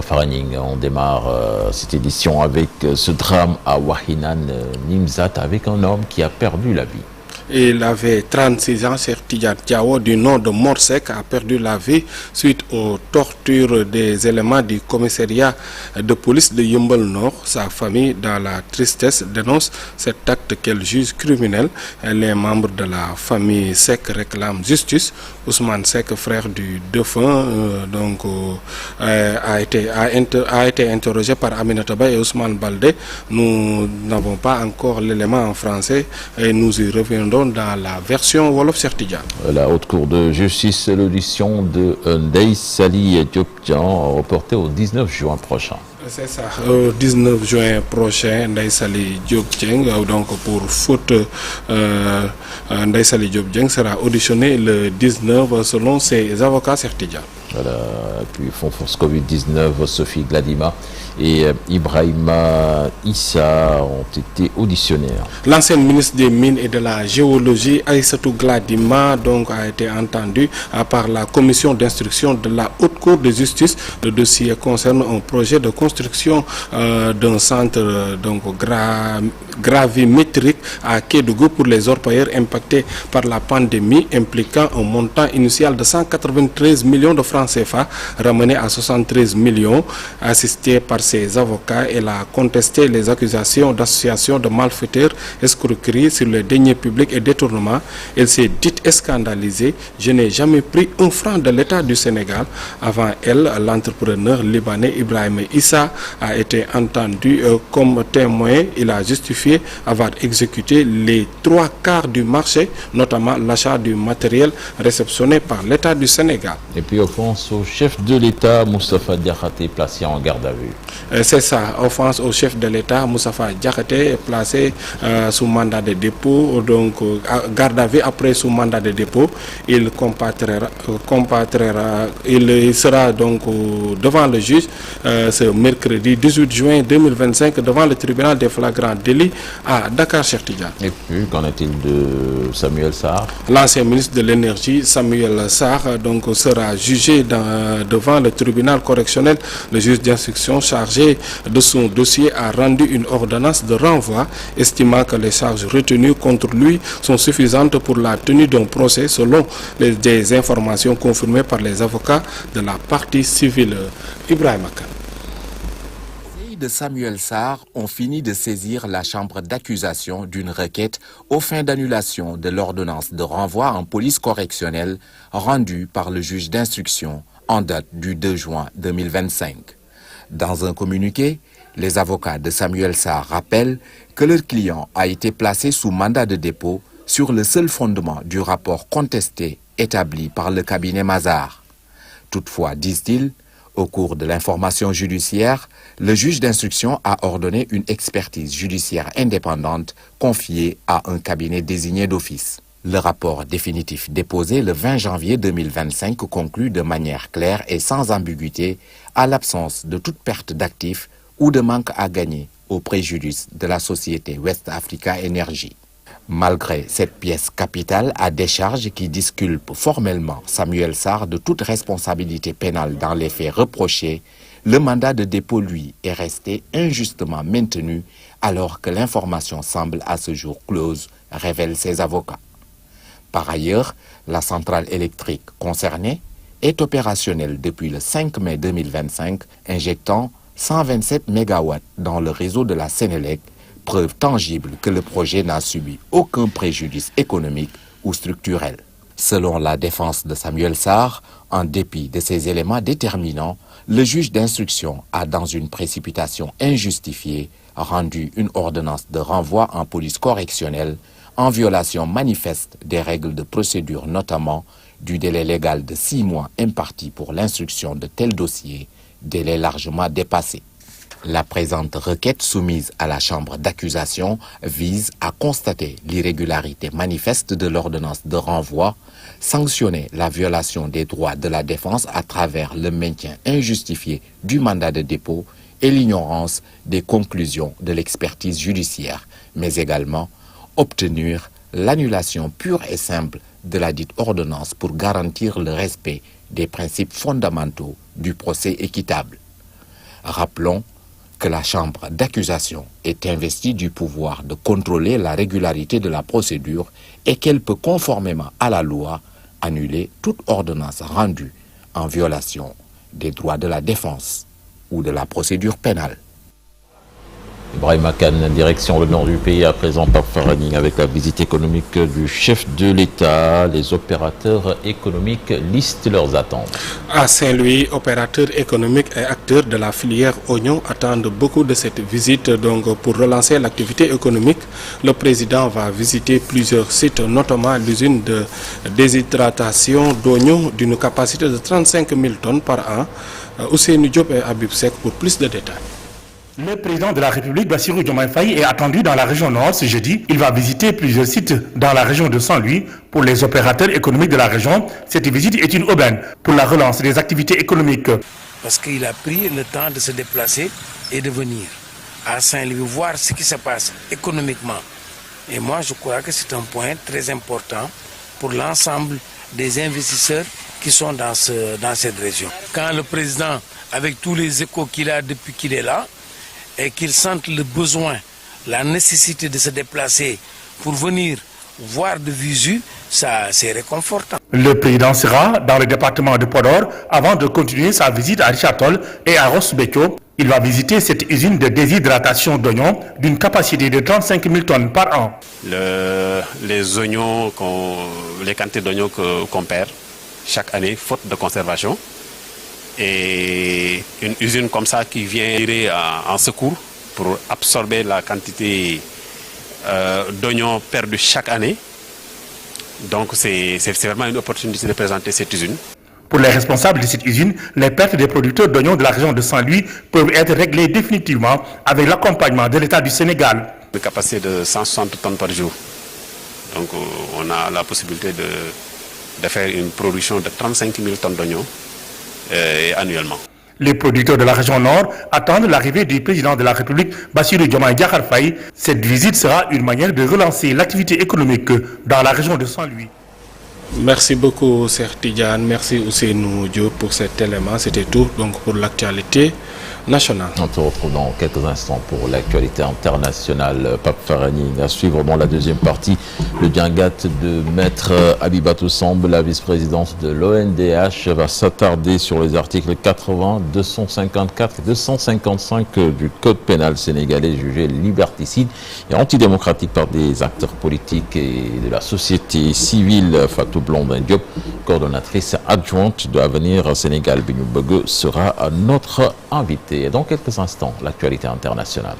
Faraning, on démarre cette édition avec ce drame à Wahinan Nimzat avec un homme qui a perdu la vie. Il avait 36 ans, Cheikh Tidiane Diawo, du nom de Morsek, a perdu la vie suite aux tortures des éléments du commissariat de police de Yeumbeul Nord. Sa famille, dans la tristesse, dénonce cet acte qu'elle juge criminel. Les membres de la famille Seck réclament justice. Ousmane Seck, frère du défunt, a été interrogé par Aminata Ba et Ousmane Baldé. Nous n'avons pas encore l'élément en français et nous y reviendrons dans la version Wolof Cheikh Tidiane. La Haute Cour de justice, l'audition de Ndeye Saly Diop Dieng reportée au 19 juin prochain. C'est ça, au 19 juin prochain, Ndeye Saly Diop Dieng, donc pour faute, Ndeye Saly Diop Dieng sera auditionné le 19 selon ses avocats Cheikh Tidiane. Voilà, puis Fonds Force Covid-19, Sophie Gladima et Ibrahima Issa ont été auditionnés. L'ancienne ministre des Mines et de la Géologie, Aïssatou Gladima, donc, a été entendue par la commission d'instruction de la Haute Cour de justice. Le dossier concerne un projet de construction d'un centre gravimétrique à Kédougou pour les orpailleurs impactés par la pandémie, impliquant un montant initial de 193 millions de francs CFA, ramené à 73 millions. Assisté par ses avocats, elle a contesté les accusations d'association de malfaiteurs, escroquerie sur les deniers publics et détournement. Elle s'est dite scandalisée. Je n'ai jamais pris un franc de l'État du Sénégal. Avant elle, l'entrepreneur libanais Ibrahima Issa a été entendu comme témoin. Il a justifié avoir exécuté les 3/4 du marché, notamment l'achat du matériel réceptionné par l'État du Sénégal. Et puis offense au chef de l'État, Moustapha Diakhaté, placé en garde à vue. C'est ça, offense au chef de l'État, Moustapha Diakhaté, placé sous mandat de dépôt, donc garde à vue après sous mandat de dépôt. Il il sera donc devant le juge ce mercredi 18 juin 2025 devant le tribunal des flagrants délits à Dakar, Cheikh Tidiane. Et puis, qu'en est-il de Samuel Sarr? L'ancien ministre de l'Énergie, Samuel Sarr, donc sera jugé devant le tribunal correctionnel. Le juge d'instruction chargé de son dossier a rendu une ordonnance de renvoi, estimant que les charges retenues contre lui sont suffisantes pour la tenue d'un procès selon des informations confirmées par les avocats de la partie civile. Ibrahim Akan. De Samuel Sarr ont fini de saisir la chambre d'accusation d'une requête aux fins d'annulation de l'ordonnance de renvoi en police correctionnelle rendue par le juge d'instruction en date du 2 juin 2025. Dans un communiqué, les avocats de Samuel Sarr rappellent que leur client a été placé sous mandat de dépôt sur le seul fondement du rapport contesté établi par le cabinet Mazars. Toutefois, disent-ils, au cours de l'information judiciaire, le juge d'instruction a ordonné une expertise judiciaire indépendante confiée à un cabinet désigné d'office. Le rapport définitif déposé le 20 janvier 2025 conclut de manière claire et sans ambiguïté à l'absence de toute perte d'actifs ou de manque à gagner au préjudice de la société West Africa Energy. Malgré cette pièce capitale à décharge qui disculpe formellement Samuel Sarr de toute responsabilité pénale dans les faits reprochés, le mandat de dépôt, lui, est resté injustement maintenu alors que l'information semble à ce jour close, révèlent ses avocats. Par ailleurs, la centrale électrique concernée est opérationnelle depuis le 5 mai 2025, injectant 127 MW dans le réseau de la Sénélec, preuve tangible que le projet n'a subi aucun préjudice économique ou structurel. Selon la défense de Samuel Sarr, en dépit de ces éléments déterminants, le juge d'instruction a, dans une précipitation injustifiée, rendu une ordonnance de renvoi en police correctionnelle en violation manifeste des règles de procédure, notamment du délai légal de 6 mois imparti pour l'instruction de tels dossiers, délai largement dépassé. La présente requête soumise à la chambre d'accusation vise à constater l'irrégularité manifeste de l'ordonnance de renvoi, sanctionner la violation des droits de la défense à travers le maintien injustifié du mandat de dépôt et l'ignorance des conclusions de l'expertise judiciaire, mais également obtenir l'annulation pure et simple de la dite ordonnance pour garantir le respect des principes fondamentaux du procès équitable. Rappelons que la chambre d'accusation est investie du pouvoir de contrôler la régularité de la procédure et qu'elle peut, conformément à la loi, annuler toute ordonnance rendue en violation des droits de la défense ou de la procédure pénale. Ibrahima Kane, direction le nord du pays, à présent par Farani, avec la visite économique du chef de l'État. Les opérateurs économiques listent leurs attentes. À Saint-Louis, opérateurs économiques et acteurs de la filière oignon attendent beaucoup de cette visite. Donc, pour relancer l'activité économique, le président va visiter plusieurs sites, notamment l'usine de déshydratation d'oignons d'une capacité de 35 000 tonnes par an. Ousseynou Diop et Habib Seck pour plus de détails. Le président de la République, Bassirou Diomaye Faye, est attendu dans la région nord ce jeudi. Il va visiter plusieurs sites dans la région de Saint-Louis. Pour les opérateurs économiques de la région, cette visite est une aubaine pour la relance des activités économiques. Parce qu'il a pris le temps de se déplacer et de venir à Saint-Louis voir ce qui se passe économiquement. Et moi, je crois que c'est un point très important pour l'ensemble des investisseurs qui sont dans cette région. Quand le président, avec tous les échos qu'il a depuis qu'il est là, et qu'ils sentent le besoin, la nécessité de se déplacer pour venir voir de visu, ça c'est réconfortant. Le président sera dans le département de Podor avant de continuer sa visite à Richard Toll et à Ross Béthio. Il va visiter cette usine de déshydratation d'oignons d'une capacité de 35 000 tonnes par an. Les oignons, les quantités d'oignons qu'on perd chaque année, faute de conservation, et une usine comme ça qui vient en secours pour absorber la quantité d'oignons perdus chaque année. Donc c'est vraiment une opportunité de présenter cette usine. Pour les responsables de cette usine, les pertes des producteurs d'oignons de la région de Saint-Louis peuvent être réglées définitivement avec l'accompagnement de l'État du Sénégal. Une capacité de 160 tonnes par jour. Donc on a la possibilité de faire une production de 35 000 tonnes d'oignons annuellement. Les producteurs de la région nord attendent l'arrivée du président de la République, Bassirou Diomaye Diakhar Faye. Cette visite sera une manière de relancer l'activité économique dans la région de Saint-Louis. Merci beaucoup, Cheikh Tidiane. Merci Ousseynou Diop pour cet élément. C'était tout donc pour l'actualité nationale. On se retrouve dans quelques instants pour l'actualité internationale. Pape Farani, à suivre dans la deuxième partie le diangat de Maître Abibatou Samb. La vice-présidente de l'ONDH va s'attarder sur les articles 80, 254 et 255 du Code pénal sénégalais jugés liberticides et antidémocratiques par des acteurs politiques et de la société civile. Fatou Blondin Diop, coordonnatrice adjointe de Avenir Sénégal Bignou Bogue, sera notre invitée. Dans quelques instants, l'actualité internationale.